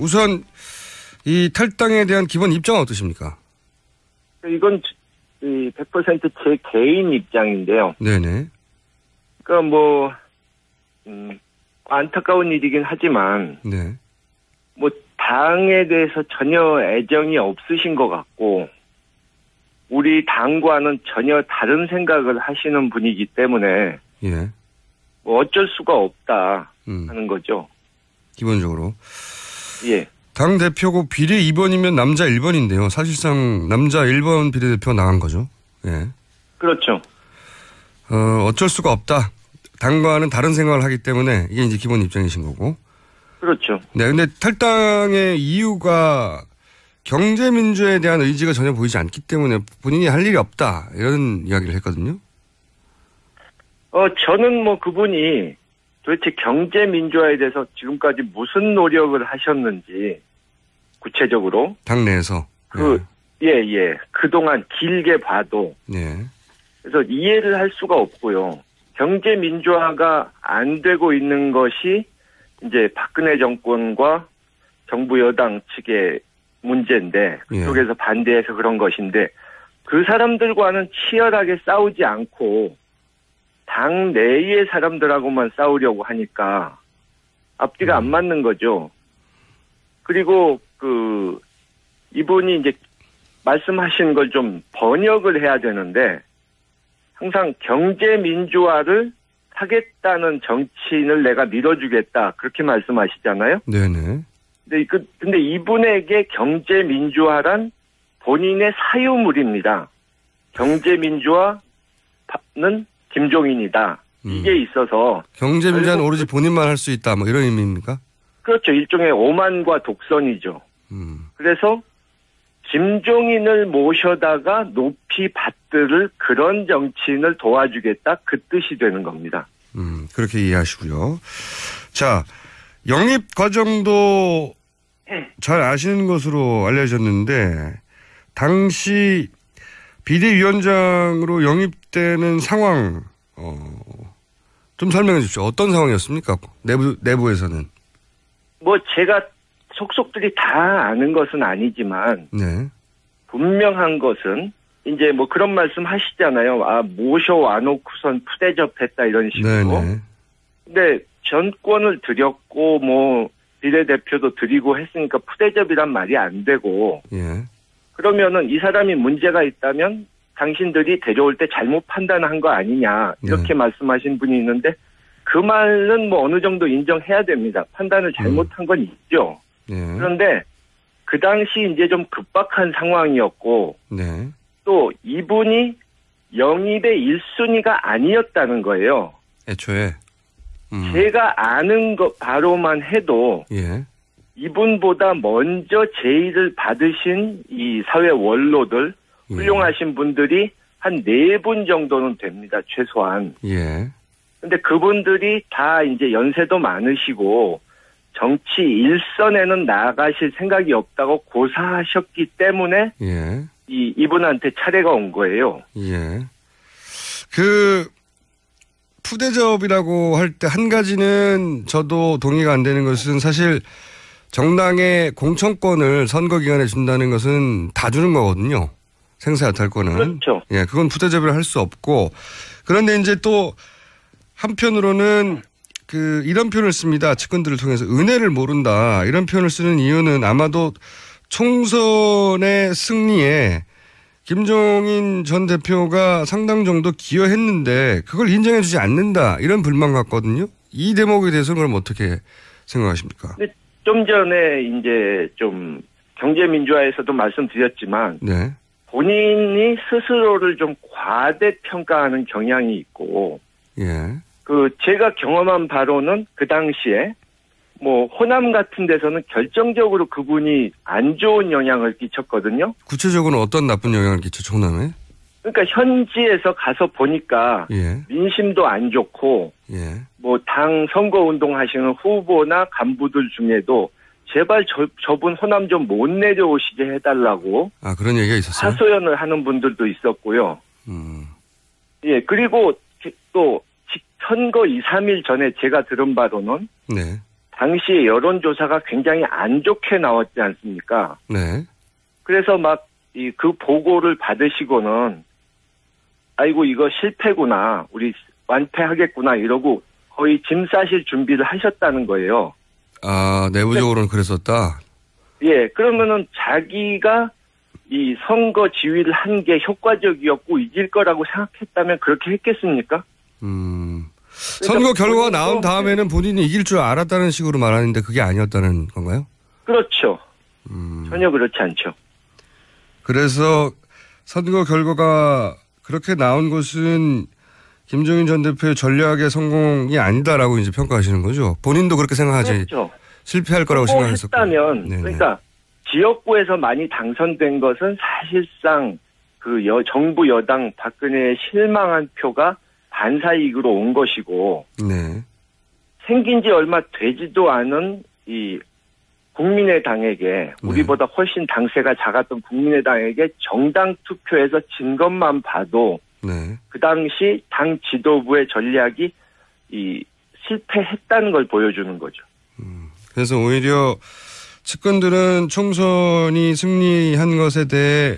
우선 이 탈당에 대한 기본 입장은 어떠십니까? 이건 100% 제 개인 입장인데요. 네네. 그러니까 안타까운 일이긴 하지만 네. 당에 대해서 전혀 애정이 없으신 것 같고 우리 당과는 전혀 다른 생각을 하시는 분이기 때문에 예. 어쩔 수가 없다 하는 거죠. 기본적으로. 예. 당 대표고 비례 2번이면 남자 1번인데요. 사실상 남자 1번 비례대표 나간 거죠. 예. 그렇죠. 어쩔 수가 없다. 당과는 다른 생각을 하기 때문에 이게 이제 기본 입장이신 거고. 그렇죠. 네, 근데 탈당의 이유가 경제민주에 대한 의지가 전혀 보이지 않기 때문에 본인이 할 일이 없다. 이런 이야기를 했거든요. 저는 그분이 도대체 경제민주화에 대해서 지금까지 무슨 노력을 하셨는지 구체적으로. 당내에서. 예. 그동안 길게 봐도. 네. 그래서 이해를 할 수가 없고요. 경제민주화가 안 되고 있는 것이 이제 박근혜 정권과 정부 여당 측의 문제인데 그쪽에서 반대해서 그런 것인데 그 사람들과는 치열하게 싸우지 않고 당 내의 사람들하고만 싸우려고 하니까 앞뒤가 안 맞는 거죠. 그리고 이분이 이제 말씀하신 걸 좀 번역을 해야 되는데 항상 경제민주화를 하겠다는 정치인을 내가 밀어주겠다 그렇게 말씀하시잖아요. 네네. 근데 이분에게 경제민주화란 본인의 사유물입니다. 경제민주화는 김종인이다. 이게 있어서 경제민주화는 오로지 본인만 할 수 있다. 이런 의미입니까? 그렇죠. 일종의 오만과 독선이죠. 그래서 김종인을 모셔다가 높이 받들을 그런 정치인을 도와주겠다 그 뜻이 되는 겁니다. 그렇게 이해하시고요. 자, 영입 과정도 잘 아시는 것으로 알려졌는데 당시 비대위원장으로 영입되는 상황 좀 설명해 주십시오. 어떤 상황이었습니까? 내부에서는. 제가 속속들이 다 아는 것은 아니지만 네. 분명한 것은 이제 그런 말씀 하시잖아요. 모셔와놓고선 푸대접했다 이런 식으로. 네네. 근데 전권을 드렸고 비례대표도 드리고 했으니까 푸대접이란 말이 안 되고. 예. 그러면은 이 사람이 문제가 있다면 당신들이 데려올 때 잘못 판단한 거 아니냐 이렇게 말씀하신 분이 있는데 그 말은 어느 정도 인정해야 됩니다. 판단을 잘못한 건 있죠. 그런데 그 당시 이제 좀 급박한 상황이었고 또 이분이 영입의 1순위가 아니었다는 거예요. 애초에. 제가 아는 것 바로만 해도 이분보다 먼저 제의를 받으신 이 사회 원로들 훌륭하신 분들이 한 4분 정도는 됩니다. 최소한. 근데 그분들이 다 이제 연세도 많으시고 정치 일선에는 나가실 생각이 없다고 고사하셨기 때문에 이분한테 차례가 온 거예요. 푸대접이라고 할 때 한 가지는 저도 동의가 안 되는 것은 사실 정당의 공천권을 선거 기간에 준다는 것은 다 주는 거거든요. 생사여탈권은. 그렇죠. 그건 푸대접을 할 수 없고 그런데 이제 또 한편으로는 이런 표현을 씁니다. 측근들을 통해서 은혜를 모른다. 이런 표현을 쓰는 이유는 아마도 총선의 승리에 김종인 전 대표가 상당 정도 기여했는데 그걸 인정해 주지 않는다. 이런 불만 같거든요. 이 대목에 대해서는 그럼 어떻게 생각하십니까? 좀 전에 이제 좀 경제민주화에서도 말씀드렸지만 본인이 스스로를 좀 과대평가하는 경향이 있고 제가 경험한 바로는 그 당시에 호남 같은 데서는 결정적으로 그분이 안 좋은 영향을 끼쳤거든요. 구체적으로 어떤 나쁜 영향을 끼쳤죠, 호남에? 그러니까 현지에서 가서 보니까 민심도 안 좋고 당 선거운동 하시는 후보나 간부들 중에도 제발 저분 호남 좀 못 내려오시게 해달라고 그런 얘기가 있었어요? 하소연을 하는 분들도 있었고요. 그리고 또 선거 2, 3일 전에 제가 들은 바로는 당시 여론조사가 굉장히 안 좋게 나왔지 않습니까? 네. 그래서 막 그 보고를 받으시고는 아이고 이거 실패구나, 우리 완패하겠구나 이러고 거의 짐 싸실 준비를 하셨다는 거예요. 아, 내부적으로는 그랬었다? 예, 그러면은 자기가 이 선거 지휘를 한 게 효과적이었고 이길 거라고 생각했다면 그렇게 했겠습니까? 선거 결과가 나온 다음에는 본인이 이길 줄 알았다는 식으로 말하는데 그게 아니었다는 건가요? 그렇죠. 전혀 그렇지 않죠. 그래서 선거 결과가 그렇게 나온 것은 김종인 전 대표의 전략의 성공이 아니다라고 이제 평가하시는 거죠. 본인도 그렇게 생각하지. 그렇죠. 실패할 거라고 생각했었고. 했다면 그러니까 지역구에서 많이 당선된 것은 사실상 그 정부 여당 박근혜의 실망한 표가 반사이익으로 온 것이고, 네. 생긴 지 얼마 되지도 않은 이 국민의당에게, 우리보다 훨씬 당세가 작았던 국민의당에게 정당 투표에서 진 것만 봐도 네. 그 당시 당 지도부의 전략이 이 실패했다는 걸 보여주는 거죠. 그래서 오히려 측근들은 총선이 승리한 것에 대해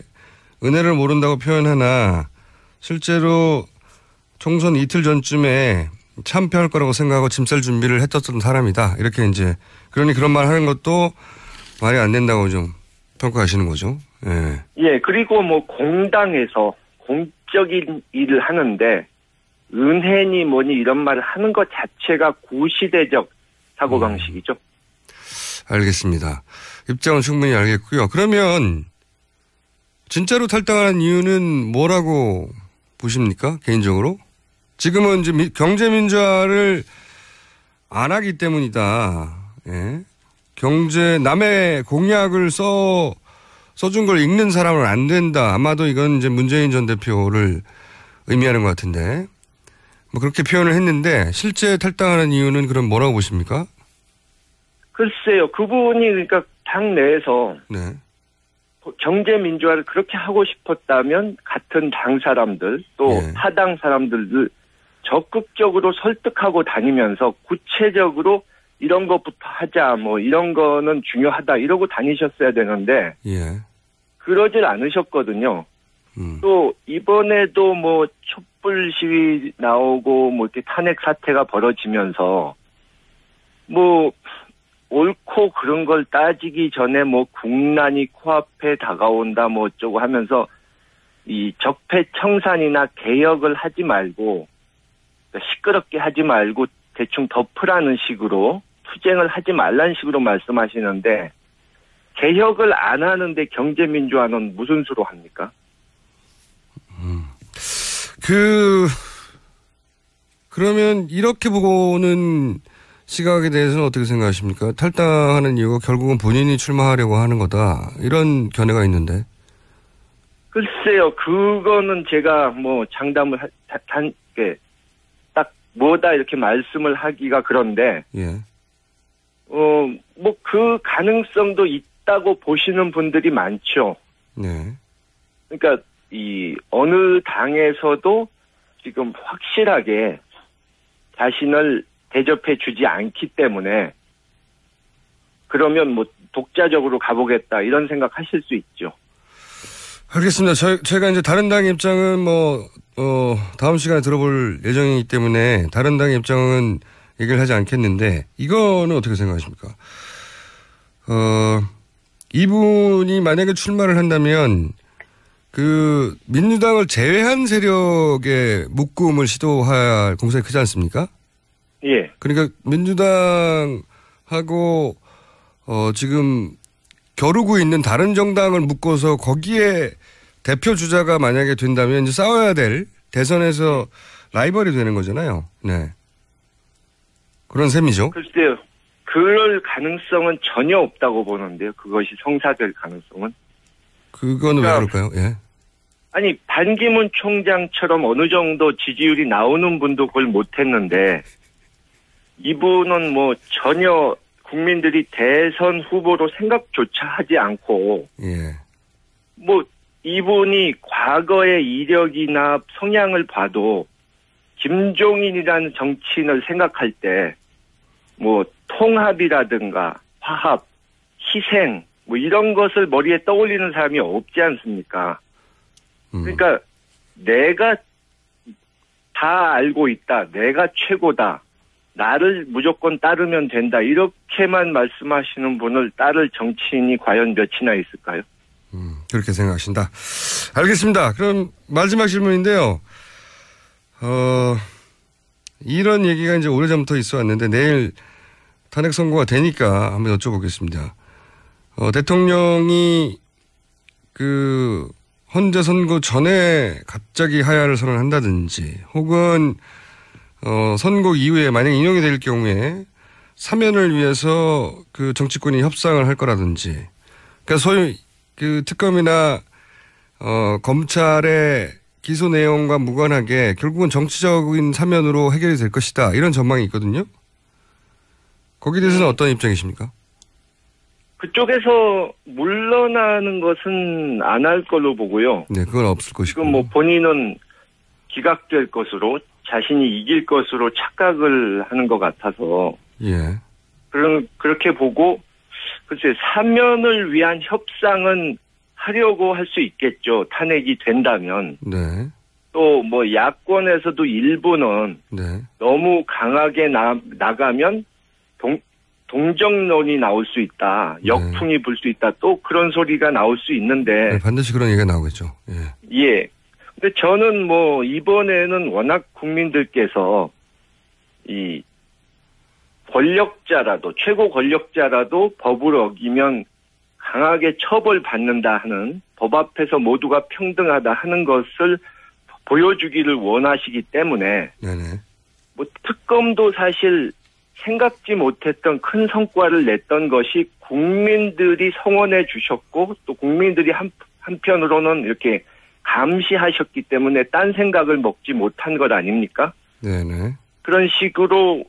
은혜를 모른다고 표현하나 실제로 총선 이틀 전쯤에 참패할 거라고 생각하고 짐 쌀 준비를 했었던 사람이다. 이렇게 이제 그러니 그런 말 하는 것도 말이 안 된다고 좀 평가하시는 거죠. 예. 예, 그리고 뭐 공당에서 공적인 일을 하는데 은혜니 뭐니 이런 말을 하는 것 자체가 구시대적 사고방식이죠. 알겠습니다. 입장은 충분히 알겠고요. 그러면 진짜로 탈당하는 이유는 뭐라고 보십니까? 개인적으로? 지금은 이제 경제민주화를 안 하기 때문이다. 예. 남의 공약을 써준 걸 읽는 사람은 안 된다. 아마도 이건 이제 문재인 전 대표를 의미하는 것 같은데. 뭐 그렇게 표현을 했는데 실제 탈당하는 이유는 그럼 뭐라고 보십니까? 글쎄요. 그분이 그러니까 당 내에서 네. 경제민주화를 그렇게 하고 싶었다면 같은 당 사람들 또 타당 사람들을 적극적으로 설득하고 다니면서 구체적으로 이런 것부터 하자, 뭐 이런 거는 중요하다 이러고 다니셨어야 되는데 그러질 않으셨거든요. 또 이번에도 뭐 촛불 시위 나오고 뭐 이렇게 탄핵 사태가 벌어지면서 뭐 옳고 그런 걸 따지기 전에 뭐 국난이 코앞에 다가온다 뭐 어쩌고 하면서 이 적폐청산이나 개혁을 하지 말고 시끄럽게 하지 말고 대충 덮으라는 식으로 투쟁을 하지 말라는 식으로 말씀하시는데 개혁을 안 하는데 경제민주화는 무슨 수로 합니까? 그러면 이렇게 보고는 시각에 대해서는 어떻게 생각하십니까? 탈당하는 이유가 결국은 본인이 출마하려고 하는 거다. 이런 견해가 있는데. 글쎄요. 그거는 제가 뭐 장담을 딱 뭐다 이렇게 말씀을 하기가 그런데 뭐 그 가능성도 있다고 보시는 분들이 많죠. 네. 그러니까 이 어느 당에서도 지금 확실하게 자신을 대접해 주지 않기 때문에 그러면 뭐 독자적으로 가보겠다 이런 생각하실 수 있죠. 알겠습니다. 제가 이제 다른 당의 입장은 다음 시간에 들어볼 예정이기 때문에 다른 당의 입장은 얘기를 하지 않겠는데 이거는 어떻게 생각하십니까? 이분이 만약에 출마를 한다면 그 민주당을 제외한 세력의 묶음을 시도할 공산이 크지 않습니까? 예. 그러니까 민주당하고 지금 겨루고 있는 다른 정당을 묶어서 거기에 대표 주자가 만약에 된다면 이제 싸워야 될 대선에서 라이벌이 되는 거잖아요. 네. 그런 셈이죠. 글쎄요. 그럴 가능성은 전혀 없다고 보는데요. 그것이 성사될 가능성은. 그거는 왜 그럴까요? 예. 아니 반기문 총장처럼 어느 정도 지지율이 나오는 분도 그걸 못했는데 이분은 뭐 전혀 국민들이 대선 후보로 생각조차 하지 않고 뭐 이분이 과거의 이력이나 성향을 봐도 김종인이라는 정치인을 생각할 때 뭐 통합이라든가 화합, 희생 뭐 이런 것을 머리에 떠올리는 사람이 없지 않습니까? 그러니까 내가 다 알고 있다. 내가 최고다. 나를 무조건 따르면 된다. 이렇게만 말씀하시는 분을 따를 정치인이 과연 몇이나 있을까요? 그렇게 생각하신다. 알겠습니다. 그럼 마지막 질문인데요. 이런 얘기가 이제 오래전부터 있어 왔는데 내일 탄핵 선고가 되니까 한번 여쭤보겠습니다. 대통령이 그 헌재 선고 전에 갑자기 하야를 선언한다든지 혹은 선고 이후에 만약 인용이 될 경우에 사면을 위해서 그 정치권이 협상을 할 거라든지 그러니까 소위 그 특검이나 검찰의 기소 내용과 무관하게 결국은 정치적인 사면으로 해결이 될 것이다. 이런 전망이 있거든요. 거기에 대해서는 어떤 입장이십니까? 그쪽에서 물러나는 것은 안 할 걸로 보고요. 네, 그건 없을 것이고. 지금 뭐 본인은 기각될 것으로 자신이 이길 것으로 착각을 하는 것 같아서. 예. 그렇게 보고 글쎄 사면을 위한 협상은 하려고 할 수 있겠죠. 탄핵이 된다면. 네. 또 뭐 야권에서도 일부는 네. 너무 강하게 나가면 동정론이 나올 수 있다. 역풍이 불 수 있다. 또 그런 소리가 나올 수 있는데. 네, 반드시 그런 얘기가 나오겠죠. 예. 예. 근데 저는 뭐 이번에는 워낙 국민들께서 이 권력자라도 최고 권력자라도 법을 어기면 강하게 처벌받는다 하는 법 앞에서 모두가 평등하다 하는 것을 보여주기를 원하시기 때문에 네네. 뭐 특검도 사실 생각지 못했던 큰 성과를 냈던 것이 국민들이 성원해 주셨고 또 국민들이 한편으로는 이렇게 감시하셨기 때문에 딴 생각을 먹지 못한 것 아닙니까? 네네. 그런 식으로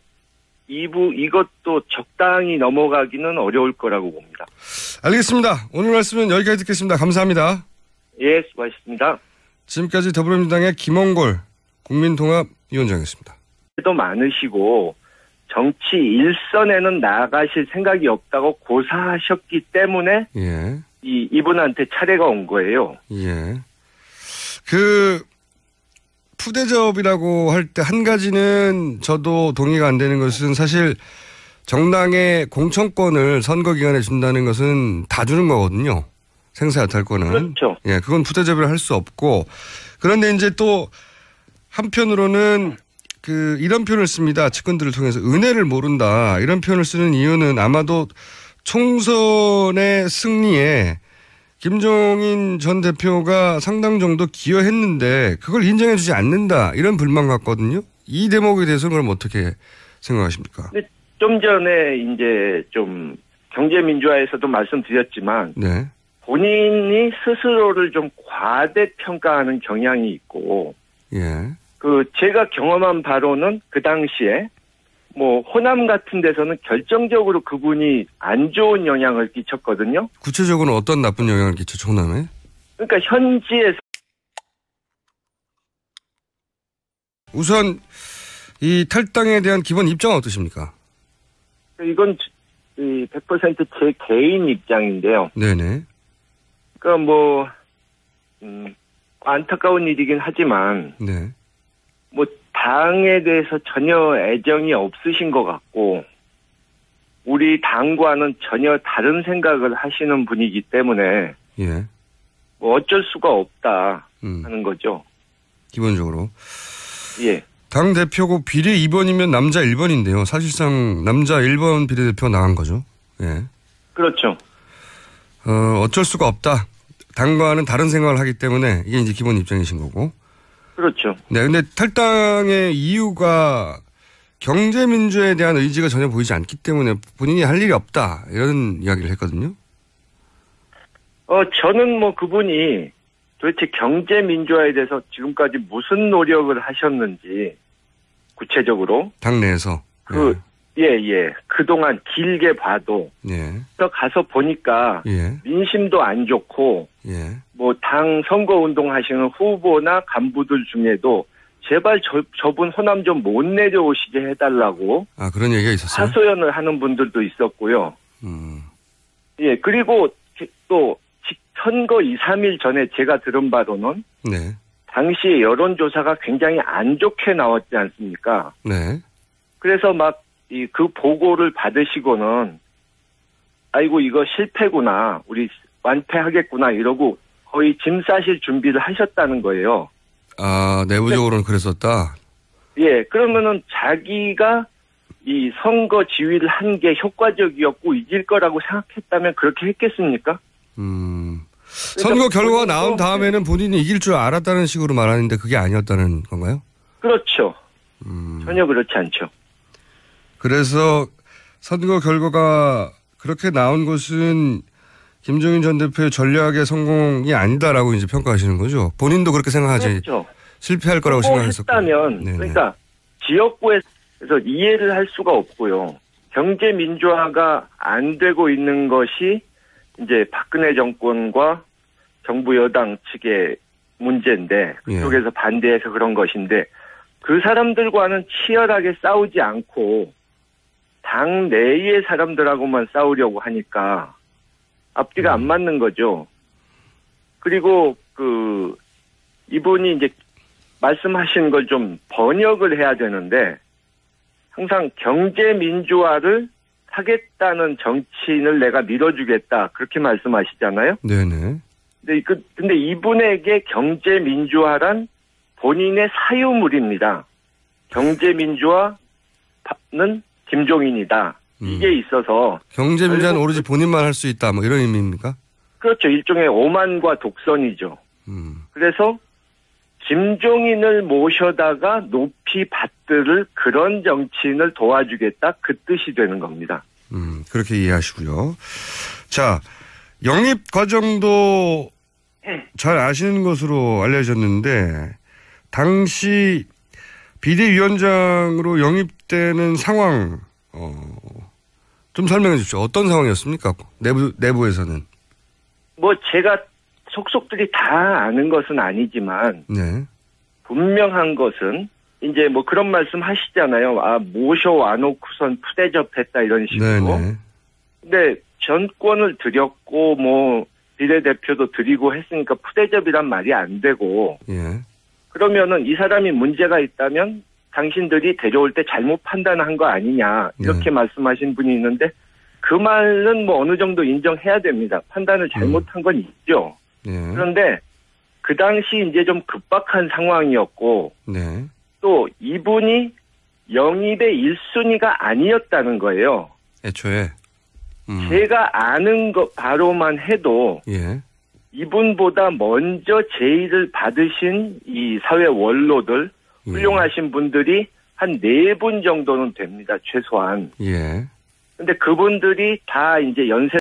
이것도 적당히 넘어가기는 어려울 거라고 봅니다. 알겠습니다. 오늘 말씀은 여기까지 듣겠습니다. 감사합니다. 예, 수고하셨습니다. 지금까지 더불어민주당의 김홍골 국민통합위원장이었습니다. 도 많으시고 정치 일선에는 나가실 생각이 없다고 고사하셨기 때문에 예. 이분한테 차례가 온 거예요. 예. 푸대접이라고 할 때 한 가지는 저도 동의가 안 되는 것은 사실 정당의 공천권을 선거 기간에 준다는 것은 다 주는 거거든요. 생사여탈권은. 그렇죠. 예, 그건 푸대접이라 할 수 없고 그런데 이제 또 한편으로는 이런 표현을 씁니다. 측근들을 통해서 은혜를 모른다. 이런 표현을 쓰는 이유는 아마도 총선의 승리에 김종인 전 대표가 상당 정도 기여했는데 그걸 인정해 주지 않는다. 이런 불만 같거든요. 이 대목에 대해서는 그럼 어떻게 생각하십니까? 좀 전에 이제 좀 경제민주화에서도 말씀드렸지만 네. 본인이 스스로를 좀 과대평가하는 경향이 있고 예. 제가 경험한 바로는 그 당시에 뭐 호남 같은 데서는 결정적으로 그분이 안 좋은 영향을 끼쳤거든요. 구체적으로 어떤 나쁜 영향을 끼쳤죠, 호남에? 그러니까 현지에서 우선 이 탈당에 대한 기본 입장은 어떠십니까? 이건 100% 제 개인 입장인데요. 네네. 그러니까 뭐 안타까운 일이긴 하지만 네. 뭐 당에 대해서 전혀 애정이 없으신 것 같고 우리 당과는 전혀 다른 생각을 하시는 분이기 때문에 예. 뭐 어쩔 수가 없다 하는 거죠. 기본적으로. 예. 당 대표고 비례 2번이면 남자 1번인데요. 사실상 남자 1번 비례대표가 나간 거죠. 예. 그렇죠. 어쩔 수가 없다. 당과는 다른 생각을 하기 때문에 이게 이제 기본 입장이신 거고. 그렇죠. 네, 근데 탈당의 이유가 경제민주에 대한 의지가 전혀 보이지 않기 때문에 본인이 할 일이 없다. 이런 이야기를 했거든요. 저는 뭐 그분이 도대체 경제민주화에 대해서 지금까지 무슨 노력을 하셨는지 구체적으로. 당내에서. 예. 그동안 길게 봐도. 예. 가서 보니까. 예. 민심도 안 좋고. 예. 뭐 당 선거운동 하시는 후보나 간부들 중에도 제발 저분 호남 좀 못 내려오시게 해달라고. 아, 그런 얘기가 있었어요? 하소연을 하는 분들도 있었고요. 예, 그리고 또 선거 2, 3일 전에 제가 들은 바로는 네. 당시 여론조사가 굉장히 안 좋게 나왔지 않습니까? 네. 그래서 그 보고를 받으시고는 아이고 이거 실패구나, 우리 완패하겠구나 이러고 거의 짐 싸실 준비를 하셨다는 거예요. 아, 내부적으로는 그랬었다? 예, 그러면은 자기가 이 선거 지휘를 한 게 효과적이었고 이길 거라고 생각했다면 그렇게 했겠습니까? 선거 결과가 나온 다음에는 본인이 이길 줄 알았다는 식으로 말하는데 그게 아니었다는 건가요? 그렇죠. 전혀 그렇지 않죠. 그래서 선거 결과가 그렇게 나온 것은 김종인 전 대표의 전략의 성공이 아니다라고 이제 평가하시는 거죠. 본인도 그렇게 생각하지. 그렇죠. 실패할 거라고 생각했었고. 했다면 그러니까 지역구에서 이해를 할 수가 없고요. 경제 민주화가 안 되고 있는 것이 이제 박근혜 정권과 정부 여당 측의 문제인데 그쪽에서 반대해서 그런 것인데 그 사람들과는 치열하게 싸우지 않고 당 내의 사람들하고만 싸우려고 하니까 앞뒤가 안 맞는 거죠. 그리고 이분이 이제 말씀하신 걸 좀 번역을 해야 되는데 항상 경제 민주화를 하겠다는 정치인을 내가 밀어주겠다 그렇게 말씀하시잖아요. 네네. 근데 이분에게 경제 민주화란 본인의 사유물입니다. 경제 민주화는 김종인이다. 이게 있어서 경제 민주화는 오로지 본인만 할 수 있다. 뭐 이런 의미입니까? 그렇죠. 일종의 오만과 독선이죠. 그래서 김종인을 모셔다가 높이 받들을 그런 정치인을 도와주겠다 그 뜻이 되는 겁니다. 그렇게 이해하시고요. 자, 영입 과정도 잘 아시는 것으로 알려졌는데 당시 비대위원장으로 영입되는 상황 좀 설명해 주십시오. 어떤 상황이었습니까? 내부에서는. 뭐 제가 속속들이 다 아는 것은 아니지만 네. 분명한 것은 이제 뭐 그런 말씀 하시잖아요. 아, 모셔와놓고선 푸대접했다 이런 식으로. 네네. 근데 전권을 드렸고 뭐 비례대표도 드리고 했으니까 푸대접이란 말이 안 되고. 예. 그러면은 이 사람이 문제가 있다면 당신들이 데려올 때 잘못 판단한 거 아니냐 이렇게 말씀하신 분이 있는데 그 말은 뭐 어느 정도 인정해야 됩니다. 판단을 잘못한 건 있죠. 그런데 그 당시 이제 좀 급박한 상황이었고 또 이분이 영입의 1순위가 아니었다는 거예요. 애초에. 제가 아는 것 바로만 해도 이분보다 먼저 제의를 받으신 이 사회 원로들 훌륭하신 분들이 한 4분 정도는 됩니다. 최소한. 근데 그분들이 다 이제 연세